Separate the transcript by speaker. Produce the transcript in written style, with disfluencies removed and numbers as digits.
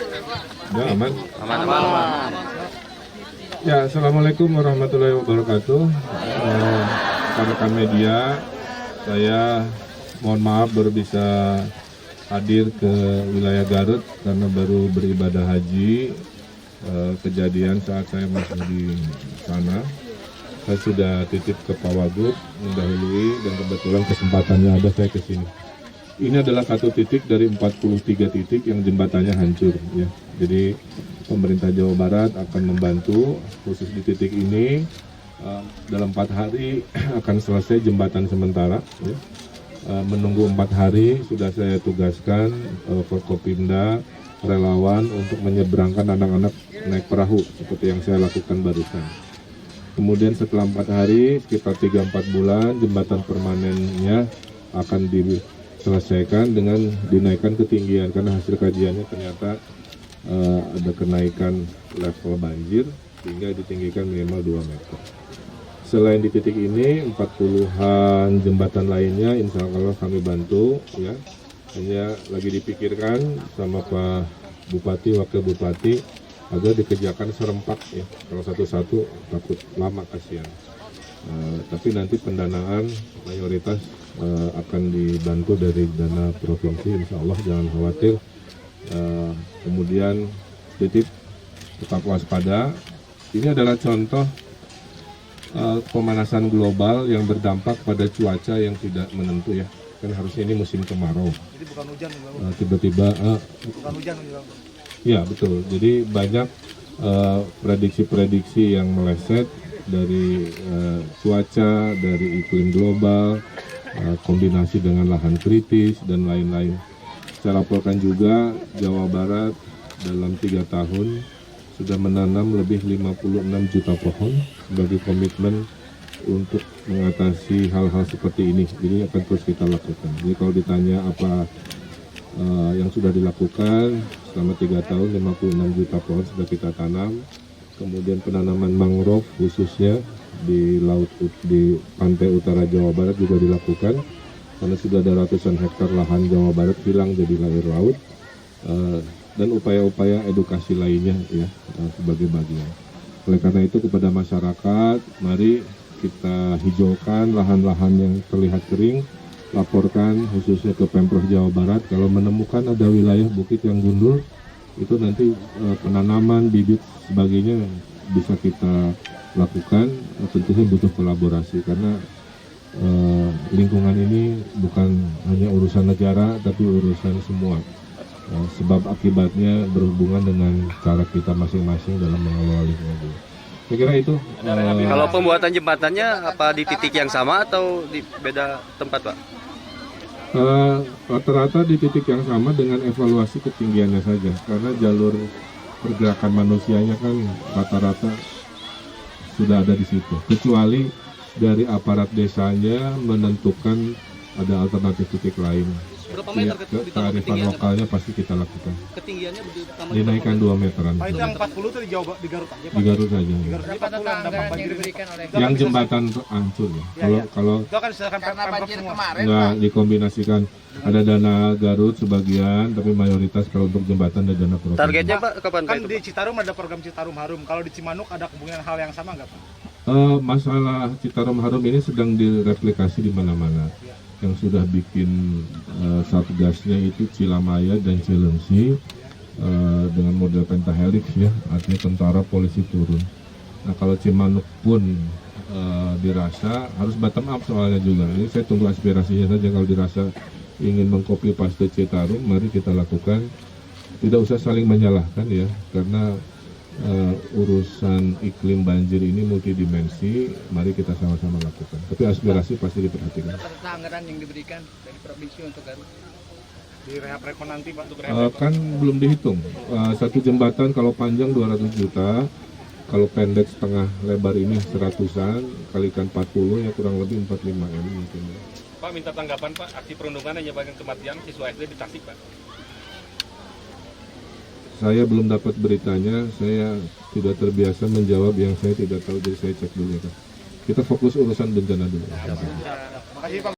Speaker 1: Ya, aman.
Speaker 2: Aman.
Speaker 1: Ya, assalamualaikum warahmatullahi wabarakatuh. Rekan media, saya mohon maaf baru bisa hadir ke wilayah Garut karena baru beribadah haji. Kejadian saat saya masih di sana, saya sudah titip ke Pak Wagub mendahului dan kebetulan kesempatannya ada, saya ke sini. Ini adalah satu titik dari 43 titik yang jembatannya hancur, ya. Jadi pemerintah Jawa Barat akan membantu khusus di titik ini. Dalam 4 hari akan selesai jembatan sementara, ya. Menunggu 4 hari sudah saya tugaskan Forkopimda relawan untuk menyeberangkan anak-anak naik perahu seperti yang saya lakukan barusan. Kemudian setelah 4 hari, sekitar 3-4 bulan, jembatan permanennya akan diselesaikan dengan dinaikkan ketinggian, karena hasil kajiannya ternyata ada kenaikan level banjir sehingga ditinggikan minimal 2 meter. Selain di titik ini, 40-an jembatan lainnya insya Allah kami bantu, ya. Hanya lagi dipikirkan sama Pak Bupati, Wakil Bupati agar dikerjakan serempak, ya. Kalau satu-satu takut lama, kasihan. Tapi nanti pendanaan mayoritas akan dibantu dari dana provinsi, insya Allah, jangan khawatir. Kemudian titip tetap waspada. Ini adalah contoh pemanasan global yang berdampak pada cuaca yang tidak menentu, ya. Kan harusnya ini musim kemarau.
Speaker 3: Jadi bukan hujan,
Speaker 1: tiba-tiba
Speaker 3: bukan hujan,
Speaker 1: ya betul. Jadi banyak prediksi-prediksi yang meleset dari cuaca, dari iklim global, kombinasi dengan lahan kritis dan lain-lain. Saya laporkan juga Jawa Barat dalam 3 tahun sudah menanam lebih 56 juta pohon sebagai komitmen untuk mengatasi hal-hal seperti ini. Jadi akan terus kita lakukan. Jadi kalau ditanya apa yang sudah dilakukan selama 3 tahun, 56 juta pohon sudah kita tanam. Kemudian penanaman mangrove khususnya di pantai utara Jawa Barat juga dilakukan, karena sudah ada ratusan hektar lahan Jawa Barat hilang jadi air laut, dan upaya-upaya edukasi lainnya, ya, sebagai bagian. Oleh karena itu kepada masyarakat, mari kita hijaukan lahan-lahan yang terlihat kering, laporkan khususnya ke Pemprov Jawa Barat. Kalau menemukan ada wilayah bukit yang gundul, itu nanti penanaman bibit sebagainya bisa kita lakukan. Tentunya butuh kolaborasi karena lingkungan ini bukan hanya urusan negara tapi urusan semua. Sebab akibatnya berhubungan dengan cara kita masing-masing dalam mengelola lingkungan. Saya kira itu.
Speaker 2: Kalau pembuatan jembatannya apa di titik yang sama atau di beda tempat, Pak?
Speaker 1: Rata-rata di titik yang sama dengan evaluasi ketinggiannya saja, karena jalur pergerakan manusianya kan rata-rata sudah ada di situ. Kecuali dari aparat desanya menentukan ada alternatif titik lain.
Speaker 4: Berapa meter
Speaker 1: kearifan lokalnya pasti kita lakukan.
Speaker 4: Ketinggiannya
Speaker 1: dinaikkan 2 meteran.
Speaker 3: Pak, itu yang 40 itu di Garut aja, Pak?
Speaker 1: Di Garut saja.
Speaker 3: Di Garut aja 40 yang dampak banjir
Speaker 1: Yang jembatan hancur, ya. Kalau
Speaker 3: itu akan diselesaikan Pemprov semua.
Speaker 1: nggak dikombinasikan, ada dana Garut sebagian, tapi mayoritas kalau untuk jembatan ada dana provinsi.
Speaker 2: Targetnya, Pak, kapan?
Speaker 3: Kan di Citarum ada program Citarum Harum. Kalau di Cimanuk ada kemungkinan hal yang sama nggak, Pak?
Speaker 1: Masalah Citarum Harum ini sedang direplikasi di mana-mana. Yang sudah bikin satgasnya itu Cilamaya dan Cilengsi dengan model pentahelix, ya, artinya tentara polisi turun. Nah kalau Cimanuk pun dirasa harus bottom up soalnya juga. Ini saya tunggu aspirasinya saja. Kalau dirasa ingin mengcopy paste Citarum, mari kita lakukan. Tidak usah saling menyalahkan, ya, karena urusan iklim banjir ini multidimensi, mari kita sama-sama lakukan. Tapi aspirasi pasti diperhatikan.
Speaker 4: Serta anggaran yang diberikan dari provinsi untuk Garut
Speaker 3: Di rehab rekon nanti, Pak, untuk
Speaker 1: kan belum dihitung. Satu jembatan kalau panjang 200 juta, kalau pendek setengah lebar ini 100-an, kalikan 40 ya kurang lebih 45 M mungkin.
Speaker 5: Pak, minta tanggapan, Pak, aksi perundungan yang menyebabkan kematian siswa SD di Tasik, Pak.
Speaker 1: Saya belum dapat beritanya, saya tidak terbiasa menjawab yang saya tidak tahu, jadi saya cek dulu, ya, Pak. Kita fokus urusan bencana dulu.
Speaker 3: Makasih, Pak.